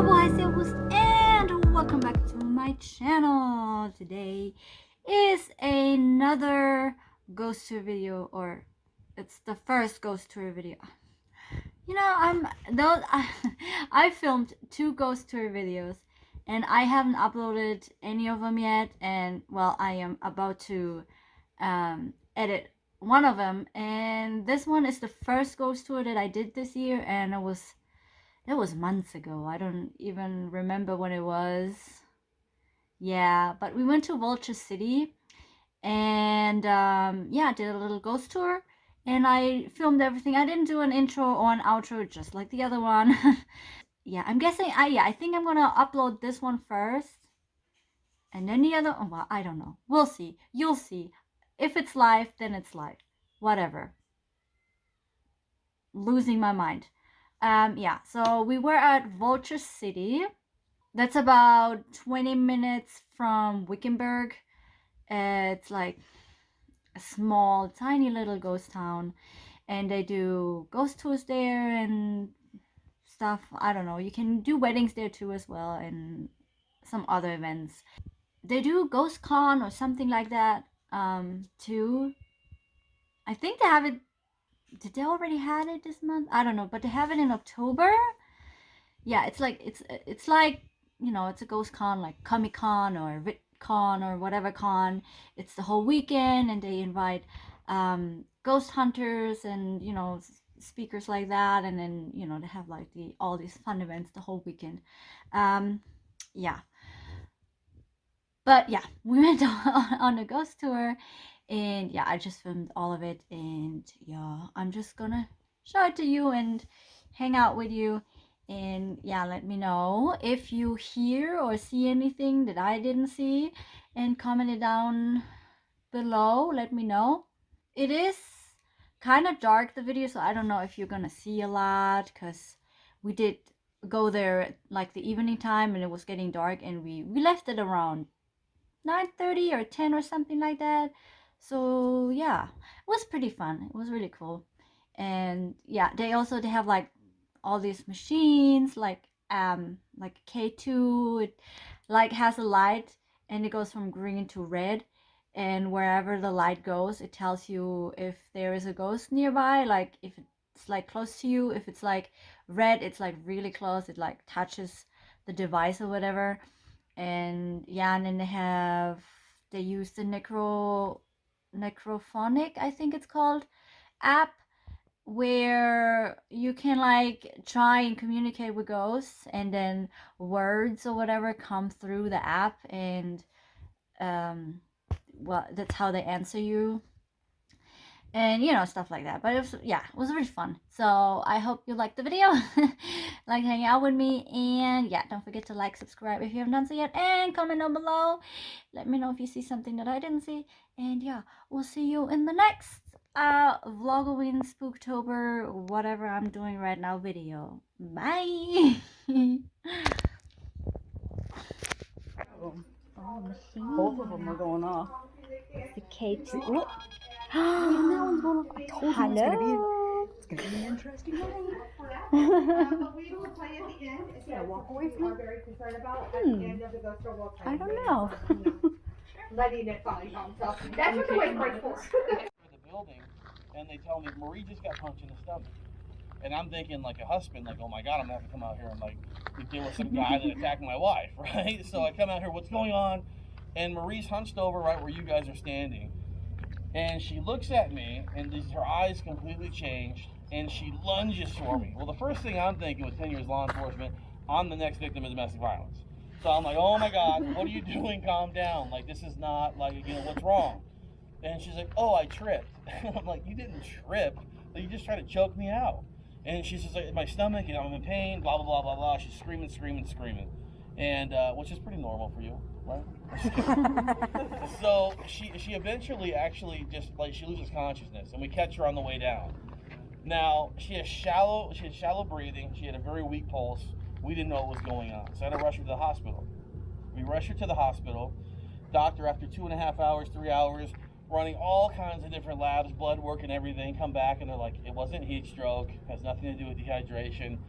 boys and welcome back to my channel. Today is another ghost tour video, or it's the first ghost tour video. You know, I filmed 2 ghost tour videos and I haven't uploaded any of them yet, and well, I am about to edit one of them, and this one is the first ghost tour that I did this year, and it was months ago. I don't even remember when it was. Yeah, but we went to Vulture City and yeah, did a little ghost tour, and I filmed everything. I didn't do an intro or an outro just like the other one. Yeah, I'm guessing I think I'm gonna upload this one first and then the other. Oh, well, I don't know. We'll see. You'll see. If it's live, then it's live. Whatever. Losing my mind. Yeah, so we were at Vulture City. That's about 20 minutes from Wickenburg. It's like a small, tiny little ghost town, and they do ghost tours there and stuff. I don't know. You can do weddings there too as well, and some other events. They do Ghost Con or something like that too. I think they have it. Did they already had it this month? I don't know, but they have it in October. Yeah, it's like you know, it's a ghost con like Comic Con or VidCon or whatever con. It's the whole weekend, and they invite ghost hunters and, you know, speakers like that, and then, you know, they have like all these fun events the whole weekend. Yeah, but yeah, we went on a ghost tour, and yeah, I just filmed all of it, and yeah, I'm just gonna show it to you and hang out with you. And yeah, let me know if you hear or see anything that I didn't see, and comment it down below. Let me know. It is kind of dark, the video, so I don't know if you're gonna see a lot, because we did go there at like the evening time and it was getting dark, and we left it around 9:30 or 10 or something like that. So yeah, it was pretty fun. It was really cool. And yeah, they have like all these machines like K2. It like has a light, and it goes from green to red, and wherever the light goes, it tells you if there is a ghost nearby. Like if it's like close to you, if it's like red, it's like really close, it like touches the device or whatever. And yeah, and then they use the necrophonic, I think it's called, app, where you can like try and communicate with ghosts, and then words or whatever come through the app, and well, that's how they answer you, and you know, stuff like that. But it was, yeah, it was really fun. So I hope you liked the video. Like hanging out with me, and yeah, don't forget to like, subscribe if you haven't done so yet, and comment down below. Let me know if you see something that I didn't see. And yeah, we'll see you in the next Vlogoween, Spooktober, whatever I'm doing right now video. Bye. Oh, machine. Both of them are going off. The K2. And that one's going off. I told you it's gonna be an interesting night. Yeah, walk away from it. I don't know. Letting it find himself. That's what the way break for. The building, and they tell me Marie just got punched in the stomach, and I'm thinking like a husband, like, oh my god, I'm gonna have to come out here and like deal with some guy that attacked my wife, right? So I come out here, what's going on? And Marie's hunched over right where you guys are standing, and she looks at me, and her eyes completely changed, and she lunges for me. Well, the first thing I'm thinking with 10 years law enforcement, I'm the next victim of domestic violence. So I'm like, oh my god, what are you doing? Calm down. Like, this is not, like, you know, what's wrong? And she's like, oh, I tripped. I'm like, you didn't trip. Like, you just tried to choke me out. And she's just like, my stomach, you know, I'm in pain, blah, blah, blah, blah, blah. She's screaming, screaming, screaming. And, which is pretty normal for you, right? So she eventually actually just, like, she loses consciousness, and we catch her on the way down. Now, she had shallow breathing. She had a very weak pulse. We didn't know what was going on, so I had to rush her to the hospital. We rushed her to the hospital. Doctor, after 2.5 hours, 3 hours, running all kinds of different labs, blood work and everything, come back and they're like, it wasn't heat stroke, has nothing to do with dehydration.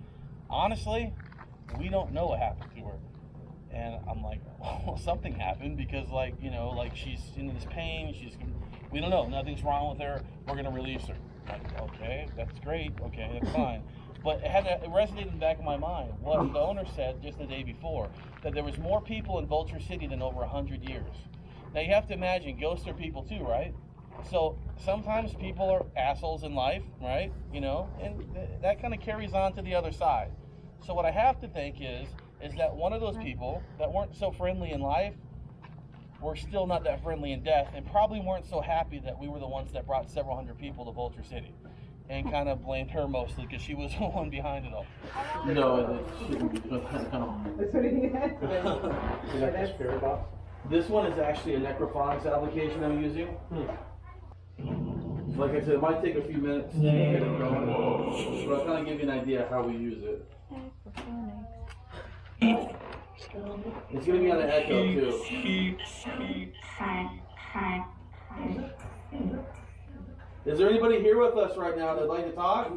Honestly, we don't know what happened to her. And I'm like, well, something happened because, like, you know, like she's in this pain. We don't know. Nothing's wrong with her. We're going to release her. I'm like, okay, that's great. Okay, that's fine. But it resonated in the back of my mind what the owner said just the day before, that there was more people in Vulture City than over 100 years. Now, you have to imagine, ghosts are people too, right? So sometimes people are assholes in life, right? You know, and that kind of carries on to the other side. So what I have to think is that one of those people that weren't so friendly in life were still not that friendly in death, and probably weren't so happy that we were the ones that brought several hundred people to Vulture City, and kind of blamed her mostly because she was the one behind it all. No, it shouldn't be doing that, no. That's what he had. This one is actually a necrophonics application I'm using. Like I said, it might take a few minutes to get it going, but I'll kind of give you an idea of how we use it. It's going to be on an echo too. Is there anybody here with us right now that'd like to talk?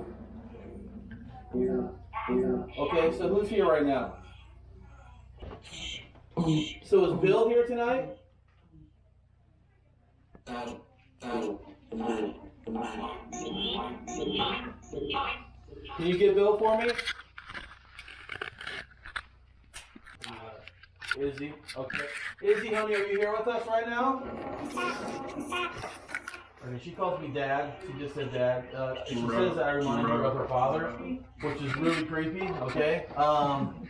Okay, so who's here right now? So is Bill here tonight? Can you get Bill for me? Izzy, okay. Izzy, honey, are you here with us right now? Okay, she calls me Dad. She just said Dad. She says I remind her of her father, which is really creepy, okay?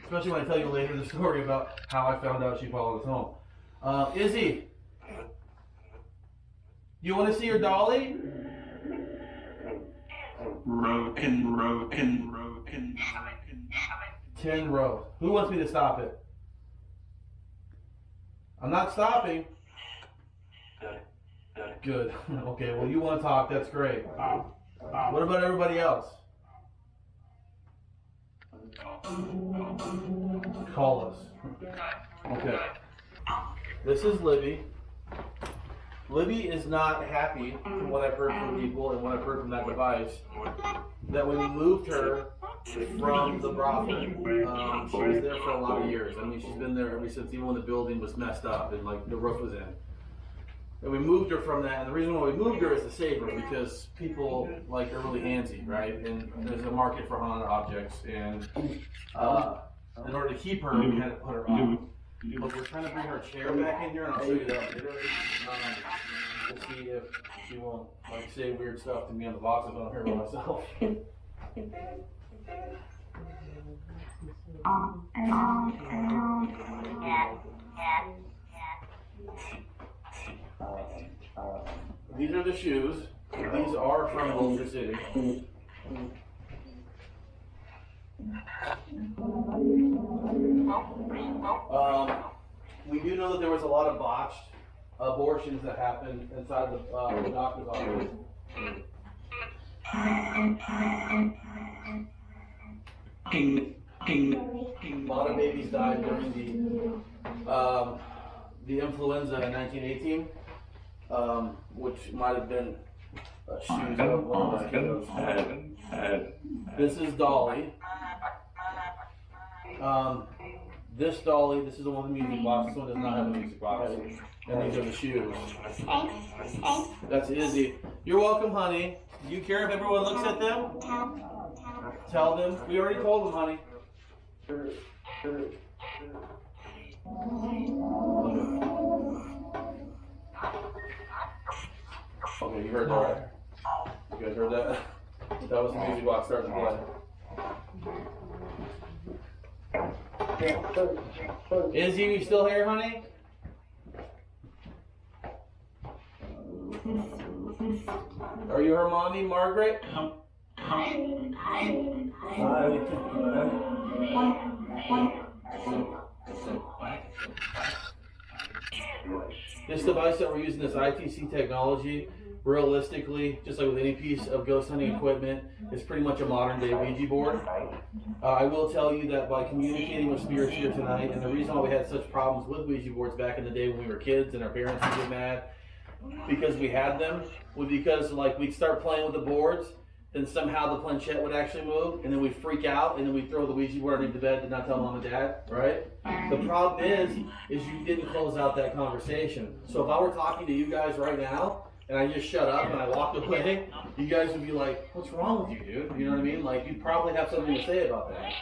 Especially when I tell you later the story about how I found out she followed us home. Izzy, you want to see your dolly? Broken. 10 rows. Who wants me to stop it? I'm not stopping. Good. Okay, well, you want to talk. That's great. What about everybody else? Call us. Okay. This is Libby. Libby is not happy from what I've heard from people and what I've heard from that device, that when we moved her from the brothel, she was there for a lot of years. I mean, she's been there ever since, even when the building was messed up and like the roof was in. And we moved her from that, and the reason why we moved her is to save her, because people like are really antsy, right? And there's a market for haunted objects, and in order to keep her, we had to put her on. But we're trying to bring her chair back in here, and I'll show you that later. We'll see if she won't like say weird stuff to me on the box if I don't hear it myself. These are the shoes. These are from Vulture City. We do know that there was a lot of botched abortions that happened inside the doctor's office. A lot of babies died during the influenza in 1918, which might have been shoes of one of those kiddos. This is Dolly. This Dolly, this is the one with the music box. This one does not have a music box. And these are the shoes. That's Izzy. You're welcome, honey. Do you care if everyone looks at them? Tell them. We already told them, honey. Okay, you heard that, right? You guys heard that? That was the music box starting to play. Izzy, you still here, honey? Are you her mommy, Margaret? This device that we're using, this ITC technology, realistically, just like with any piece of ghost hunting equipment, is pretty much a modern day Ouija board. I will tell you that by communicating with spirits here tonight, and the reason why we had such problems with Ouija boards back in the day when we were kids and our parents would get mad because we had them, was because like we'd start playing with the boards and somehow the planchette would actually move, and then we freak out, and then we throw the Ouija board underneath the bed to not tell mom and dad, right? The problem is you didn't close out that conversation. So if I were talking to you guys right now, and I just shut up and I walked away, you guys would be like, what's wrong with you, dude? You know what I mean? Like, you'd probably have something to say about that.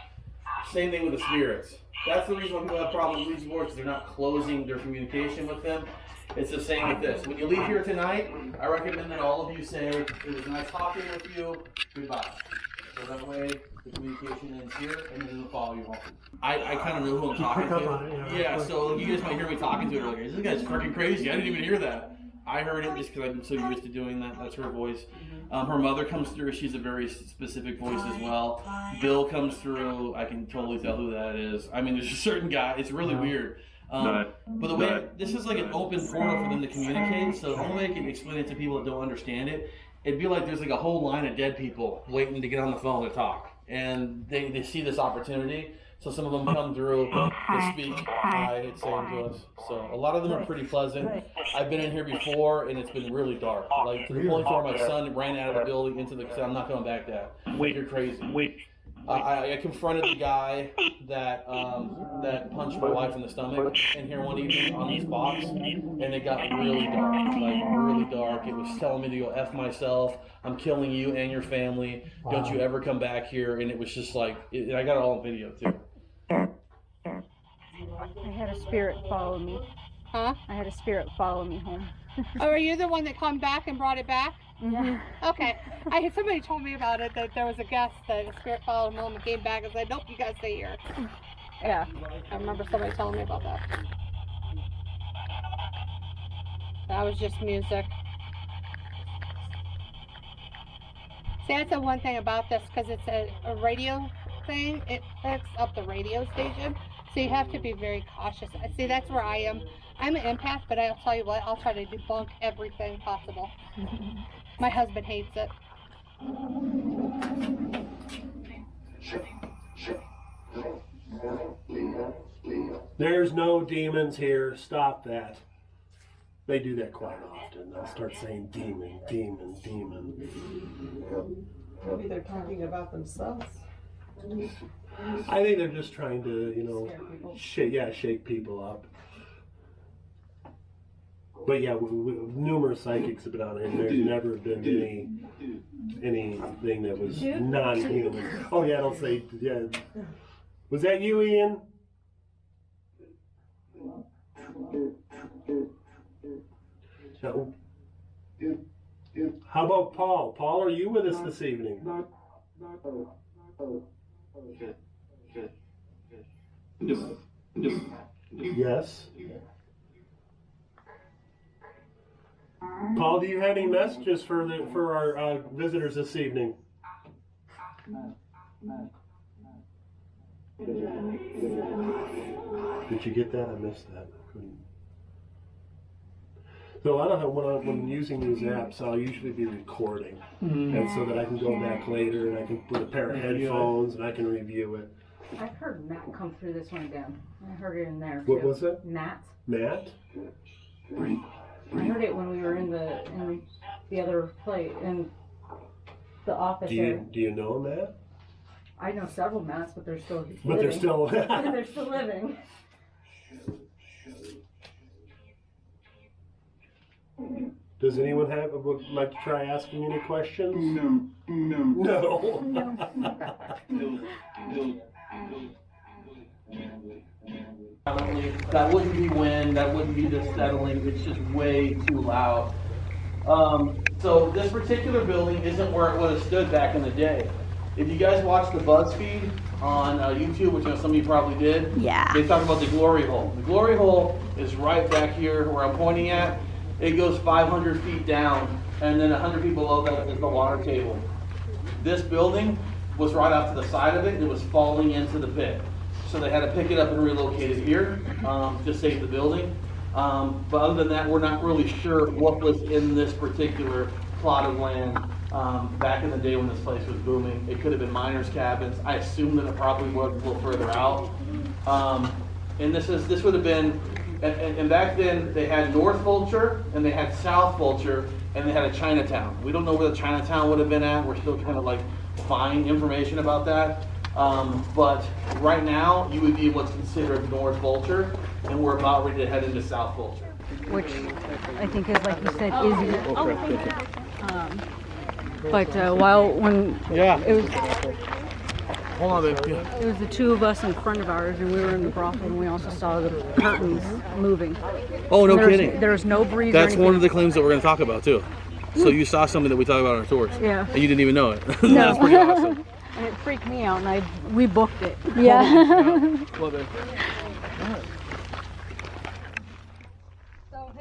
Same thing with the spirits. That's the reason why people have problems with Ouija boards, because they're not closing their communication with them. It's the same with this. When you leave here tonight, I recommend that all of you say, it was nice talking with you, goodbye. So that way, the communication ends here, and it doesn't follow you home. I kind of know who I'm talking to. Yeah, so you guys might hear me talking to her, like, this guy's freaking crazy, I didn't even hear that. I heard it just because I've been so used to doing that. That's her voice. Her mother comes through. She's a very specific voice as well. Bill comes through. I can totally tell who that is. I mean, there's a certain guy. It's really weird. But the way, this is like an open portal for them to communicate. So the only way I can explain it to people that don't understand it, it'd be like there's like a whole line of dead people waiting to get on the phone to talk. And they see this opportunity. So some of them come through, they speak, it's saying to us. So a lot of them are pretty pleasant. I've been in here before, and it's been really dark. Like, to the point where my son ran out of the building into the, I'm not coming back that. You're crazy. I confronted the guy that that punched my wife in the stomach in here one evening on this box, and it got really dark, like really dark. It was telling me to go F myself. I'm killing you and your family. Don't you ever come back here. And it was just like, and I got it all on video too. I had a spirit follow me. Huh? I had a spirit follow me home. Oh, are you the one that come back and brought it back? Yeah. Okay. Somebody told me about it, that there was a guest that a spirit followed him home and came back and said, nope, you guys stay here. Yeah. I remember somebody telling me about that. That was just music. See, that's the one thing about this, because it's a radio thing. It picks up the radio station, so you have to be very cautious. See, that's where I am. I'm an empath, but I'll tell you what, I'll try to debunk everything possible. My husband hates it. There's no demons here. Stop that. They do that quite often. They'll start saying demon, demon, demon. Maybe they're talking about themselves. I think they're just trying to, you know, shake people up. But yeah, numerous psychics have been on it, and there's never been anything that was non-human. Oh yeah, don't say, yeah. Was that you, Ian? No. How about Paul? Paul, are you with us this evening? Yes. Paul, do you have any messages for our visitors this evening? Did you get that? I missed that. I couldn't. So I don't know, when I'm using these apps, I'll usually be recording, and so that I can go back later and I can put a pair of headphones and I can review it. I heard Matt come through this one again. I heard it in there too. What was it? Matt. Matt? I heard it when we were in the other place in the office. Do you know Matt? I know several Matts, but they're still living. But they're still they're still living. Does anyone would like to try asking any questions? No. That wouldn't be wind, that wouldn't be this settling, it's just way too loud. So this particular building isn't where it would have stood back in the day. If you guys watch the BuzzFeed on YouTube, which some of you probably did, they talk about the glory hole. The glory hole is right back here where I'm pointing at. It goes 500 feet down, and then 100 feet below that is the water table. This building was right off to the side of it, and it was falling into the pit. So they had to pick it up and relocate it here to save the building. But other than that, we're not really sure what was in this particular plot of land back in the day when this place was booming. It could have been miners' cabins. I assume that it probably was a little further out. And this would have been, and back then they had North Vulture and they had South Vulture, and they had a Chinatown. We don't know where the Chinatown would have been at. We're still kind of like finding information about that. But right now, you would be what's considered North Vulture, and we're about ready to head into South Vulture. Which I think is, like you said, Izzy. But when it was, Hold on, baby. it was the two of us in front of ours, and we were in the brothel, and we also saw the curtains moving. Oh, no There's- kidding. There's no breeze. That's or one of anything. the claims that we're going to talk about too. So you saw something that we talk about on our tours, Yeah. and you didn't even know it. No. That's pretty awesome. And it freaked me out, and we booked it. Yeah. Love it. So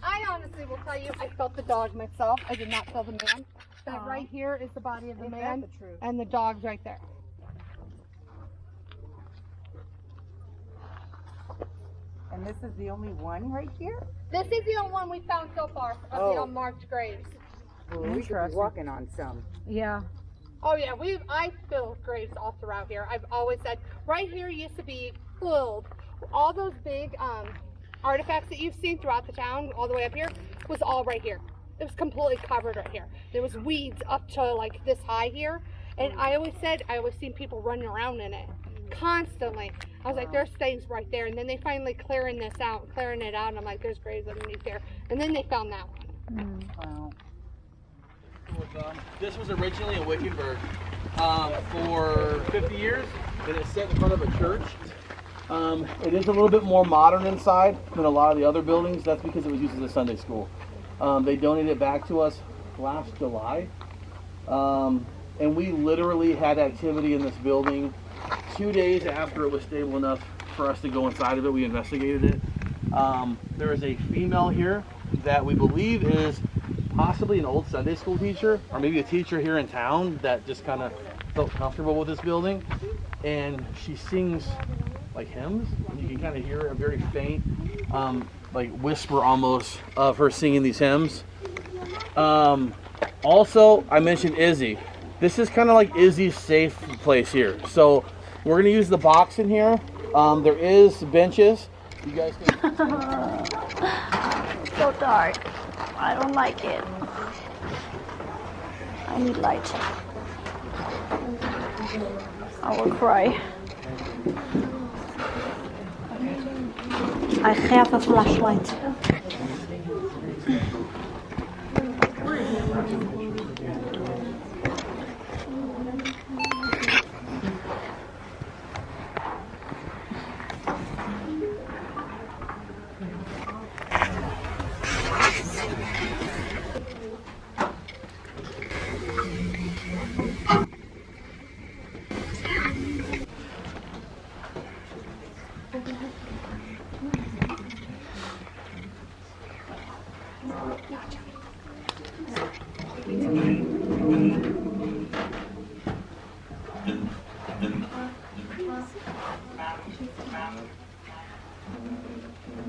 I honestly will tell you, I felt the dog myself. I did not feel the man. That right here is the body of the man, and the dog's right there. And this is the only one right here? This is the only one we found so far of the unmarked graves. Well, we could be walking on some. Yeah. Oh yeah, I feel graves all throughout here. I've always said right here used to be filled. All those big artifacts that you've seen throughout the town, all the way up here, was all right here. It was completely covered right here. There was weeds up to like this high here, and I always seen people running around in it constantly. I was like, there's things right there, and then they finally clearing it out, and I'm like, there's graves underneath there, and then they found that one. Wow. This was originally in Wickenburg for 50 years, and it's set in front of a church. It is a little bit more modern inside than a lot of the other buildings. That's because it was used as a Sunday school. They donated it back to us last July, and we literally had activity in this building 2 days after it was stable enough for us to go inside of it. We investigated it. There is a female here that we believe is possibly an old Sunday school teacher, or maybe a teacher here in town that just kind of felt comfortable with this building, and she sings like hymns. You can kind of hear a very faint like whisper almost of her singing these hymns. Also, I mentioned Izzy. This is kind of like Izzy's safe place here. So we're gonna use the box in here. There is benches. You guys can. So dark. I don't like it. I need light. I will cry. I have a flashlight.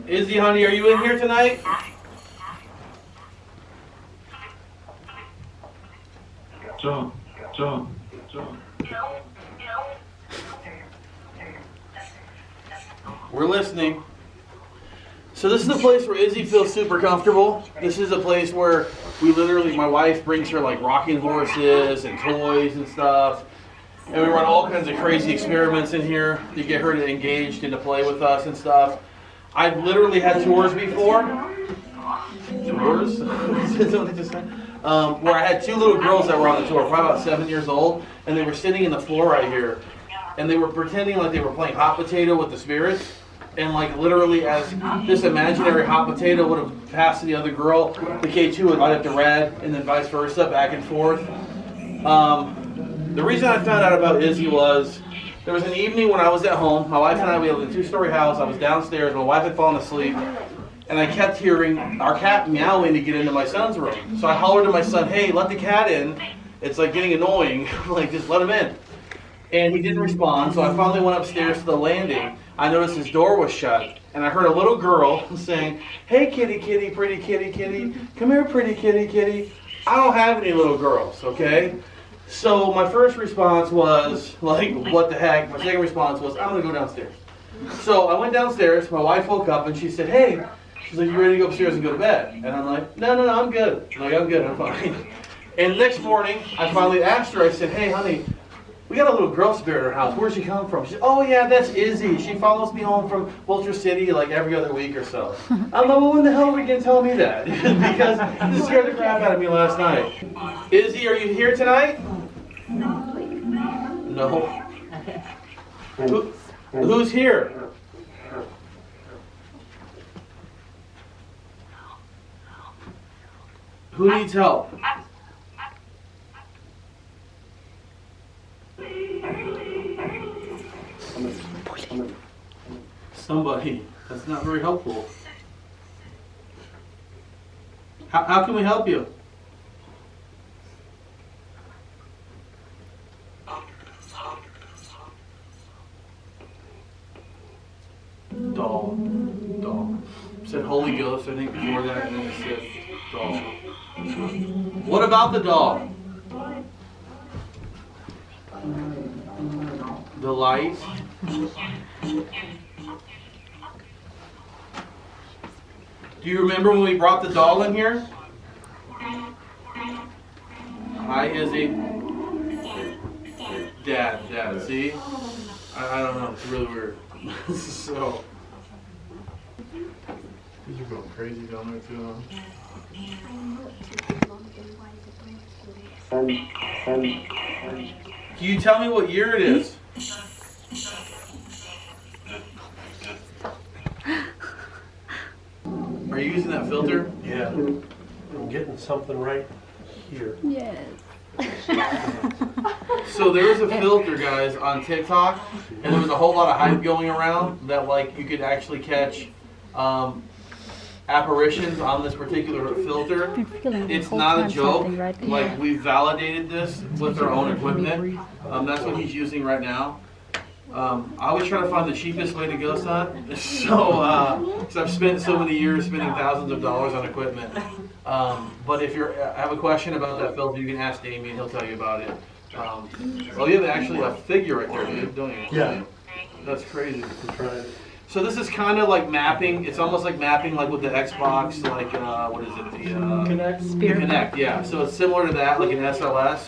Izzy, honey, are you in here tonight? John. We're listening. So this is a place where Izzy feels super comfortable. This is a place where we literally, my wife brings her like rocking horses and toys and stuff. And we run all kinds of crazy experiments in here to get her to engaged and to play with us and stuff. I've literally had tours before. Tours? Where I had two little girls that were on the tour, probably about 7 years old, and they were sitting in the floor right here. And they were pretending like they were playing hot potato with the spirits. And like literally as this imaginary hot potato would have passed to the other girl, the K2 would light up the red, and then vice versa, back and forth. The reason I found out about Izzy was there was an evening when I was at home. My wife and I, we lived in a two-story house. I was downstairs. My wife had fallen asleep. And I kept hearing our cat meowing to get into my son's room. So I hollered to my son, hey, let the cat in. It's like getting annoying. Like, just let him in. And he didn't respond. So I finally went upstairs to the landing. I noticed his door was shut. And I heard a little girl saying, hey, kitty, kitty, pretty kitty, kitty. Come here, pretty kitty, kitty. I don't have any little girls, okay? So my first response was, like, what the heck? My second response was, I'm going to go downstairs. So I went downstairs. My wife woke up and she said, hey, She's like, you ready to go upstairs and go to bed? And I'm like, no, I'm good. I'm like, I'm good, I'm fine. And next morning, I finally asked her, I said, hey, honey, we got a little girl spirit at our house. Where'd she come from? She said, oh yeah, that's Izzy. She follows me home from Vulture City like every other week or so. I'm like, well, when the hell are we going to tell me that? Because this scared the crap out of me last night. Izzy, are you here tonight? No. Who's here? Who needs help? Somebody. That's not very helpful. How can we help you? Doll. Said Holy Ghost, I think, before that, and then it said doll. What about the doll? The light. Do you remember when we brought the doll in here? Hi, Izzy. Dad, see? I don't know, it's really weird. So, these are going crazy down there too, huh? Can you tell me what year it is? Are you using that filter? Yeah. I'm getting something right here. Yes. So there was a filter, guys, on TikTok, and there was a whole lot of hype going around that like you could actually catch apparitions on this particular filter. It's not a joke. Like, we validated this with our own equipment. That's what he's using right now. I always try to find the cheapest way to ghost hunt. So I've spent so many years spending thousands of dollars on equipment. But if you have a question about that filter, you can ask Damien. He'll tell you about it. Oh, you have actually a figure right there, dude, don't you? Yeah. That's crazy. That's right. So this is kind of like mapping. It's almost like mapping, like with the Xbox, like what is it? The Connect. Yeah. So it's similar to that, like an SLS.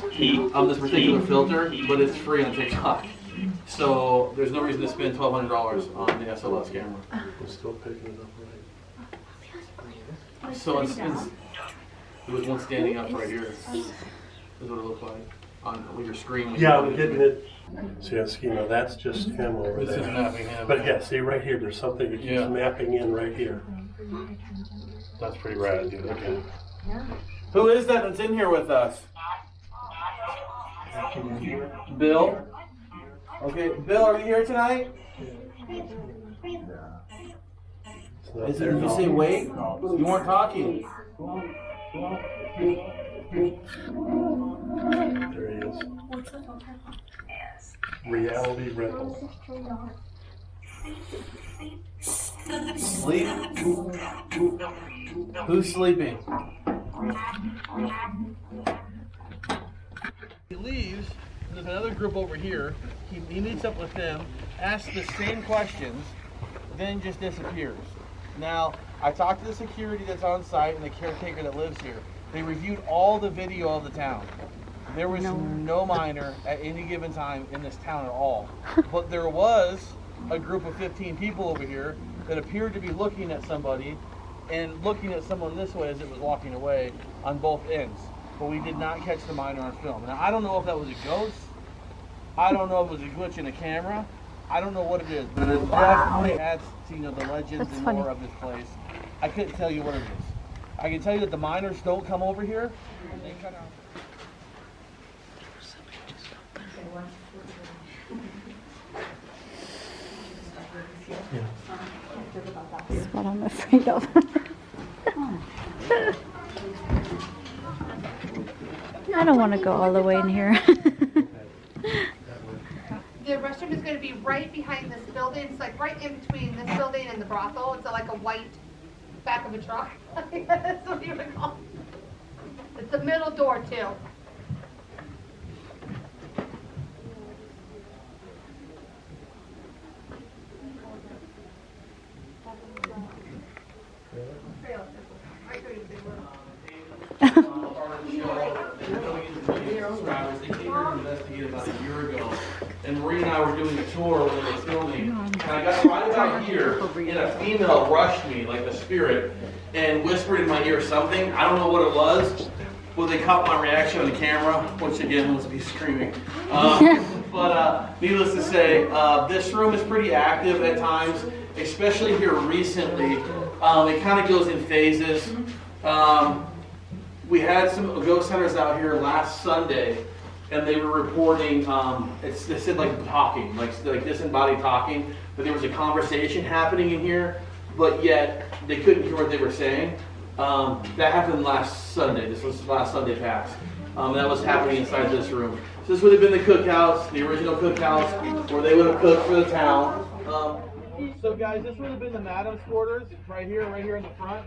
This particular filter, but it's free on TikTok. So there's no reason to spend $1,200 on the SLS camera. I'm still picking it up right. So it was one standing up right here. Is what it looked like on your screen. Yeah, I'm getting it. See, that's just him over This is there. mapping him. But yeah, see right here, there's something that keeps mapping in right here. That's pretty rad, dude. Okay. Who is that that's in here with us? Bill? Okay, Bill, are you here tonight? Did you say wait? You weren't talking. There he is. Reality rental. Sleep? Who's sleeping? He leaves, there's another group over here. He meets up with them, asks the same questions, then just disappears. Now, I talked to the security that's on site and the caretaker that lives here. They reviewed all the video of the town. There was no miner at any given time in this town at all. But there was a group of 15 people over here that appeared to be looking at somebody and looking at someone this way as it was walking away on both ends. But we did not catch the miner on film. Now, I don't know if that was a ghost. I don't know if it was a glitch in the camera. I don't know what it is, but it definitely adds to the legends and lore of this place. I couldn't tell you what it is. I can tell you that the miners don't come over here. They cut out. That's what I'm afraid of. I don't want to go all the way in here. The restroom is going to be right behind this building. It's like right in between this building and the brothel. It's like a white back of a truck. That's what you would call it. It's the middle door too. and Marie and I were doing a tour when they were filming, and I got right about here, and a female rushed me, like a spirit, and whispered in my ear something. I don't know what it was. Well, they caught my reaction on the camera, which again was me screaming. But needless to say, this room is pretty active at times, especially here recently. It kind of goes in phases. We had some ghost hunters out here last Sunday, and they were reporting, they said like talking, like disembodied talking, but there was a conversation happening in here, but yet they couldn't hear what they were saying. That happened last Sunday. This was last Sunday past. That was happening inside this room. So this would have been the cookhouse, the original cookhouse, where they would have cooked for the town. So guys, this would have been the madam's quarters, right here in the front.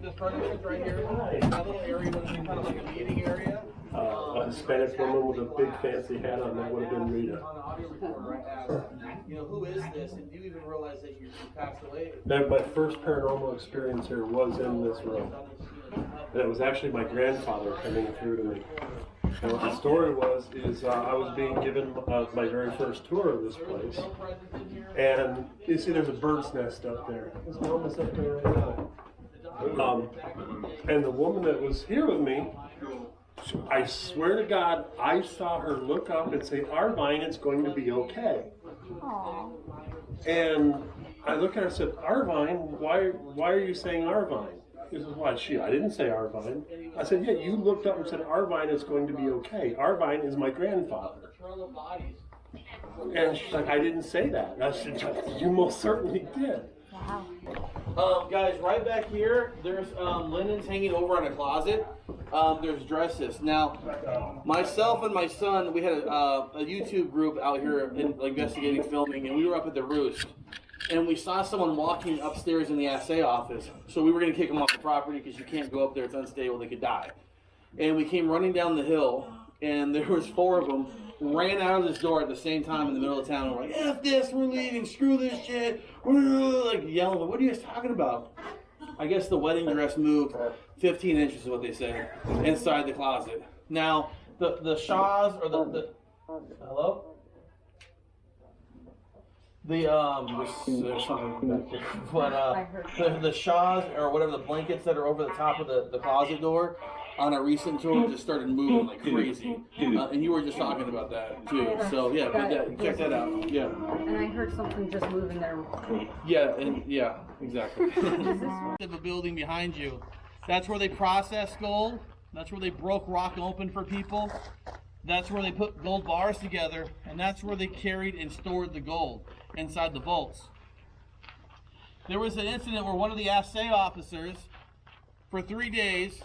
This front entrance right here. That little area would have been kind of like a meeting area. A Hispanic woman with a big fancy hat on, that would have been Rita. On the audio recorder right now. You know, who is this? And do you even realize that you passed away? Now, my first paranormal experience here was in this room. And it was actually my grandfather coming through to me. And what the story was, I was being given my very first tour of this place. And you see there's a bird's nest up there. There's one that's up there right now. And the woman that was here with me, I swear to God, I saw her look up and say, "Arvine, it's going to be okay." Aww. And I looked at her and said, "Arvine, why are you saying Arvine?" She says, "Why, I didn't say Arvine." I said, "Yeah, you looked up and said Arvine is going to be okay. Arvine is my grandfather." And she's like, "I didn't say that." I said, "You most certainly did." Wow. Guys, right back here, there's linens hanging over in a closet. There's dresses. Now, myself and my son, we had a YouTube group out here investigating filming, and we were up at the Roost. And we saw someone walking upstairs in the assay office. So we were going to kick them off the property because you can't go up there, it's unstable, they could die. And we came running down the hill, and there was 4 of them, ran out of this door at the same time in the middle of town, and we're like, "F this, we're leaving, screw this shit," like yelling, "What are you guys talking about?" I guess the wedding dress moved 15 inches is what they say, inside the closet. Now, the Shaws, or the hello? There's something back there. But the Shaws, or whatever, the blankets that are over the top of the closet door, on a recent tour just started moving like crazy. And you were just talking about that too. So yeah, check that out. Yeah. And I heard something just moving there. Yeah, exactly. Of a building behind you. That's where they process gold. That's where they broke rock open for people. That's where they put gold bars together, and that's where they carried and stored the gold inside the vaults. There was an incident where one of the assay officers, for 3 days,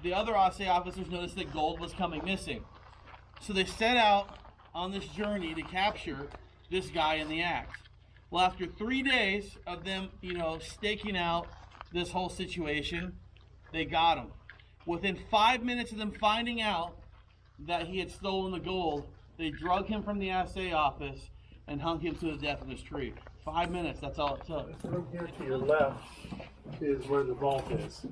the other assay officers noticed that gold was coming missing. So they set out on this journey to capture this guy in the act. Well, after 3 days of them, staking out this whole situation, they got him. Within 5 minutes of them finding out that he had stolen the gold, they drug him from the assay office and hung him to his death in this tree. 5 minutes, that's all it took. Right here to your left is where the vault is.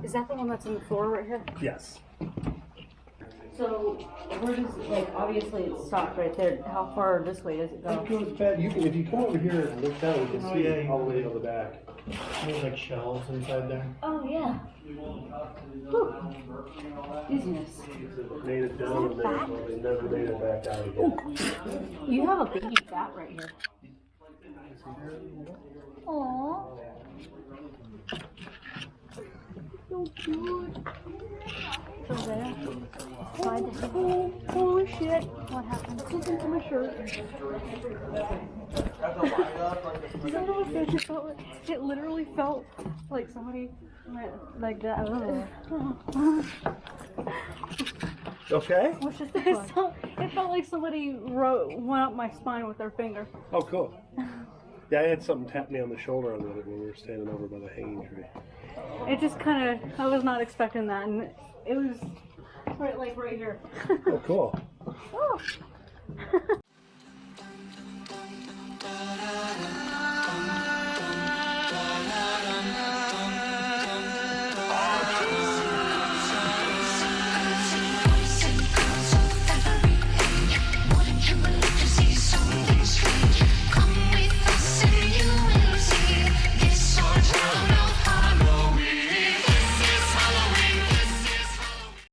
Is that the one that's in the floor right here? Yes. So, where does, obviously it stopped right there. How far this way does it go? It goes back. If you come over here and look down, you can see it all the way to the back. There's like shelves inside there. Oh, yeah. Business. They made it down in there, but they never made it back out again. You have a baby bat right here. Aww. So cute. So there. Oh shit. What happened? Something to my shirt. I don't know if it felt like, it literally felt like somebody went like that. Okay. What's just it felt like somebody went up my spine with their finger. Oh, cool. Yeah, I had something tap me on the shoulder on the other when we were standing over by the hanging tree. It just kind of, I was not expecting that, and it was right here. Oh, cool. Oh.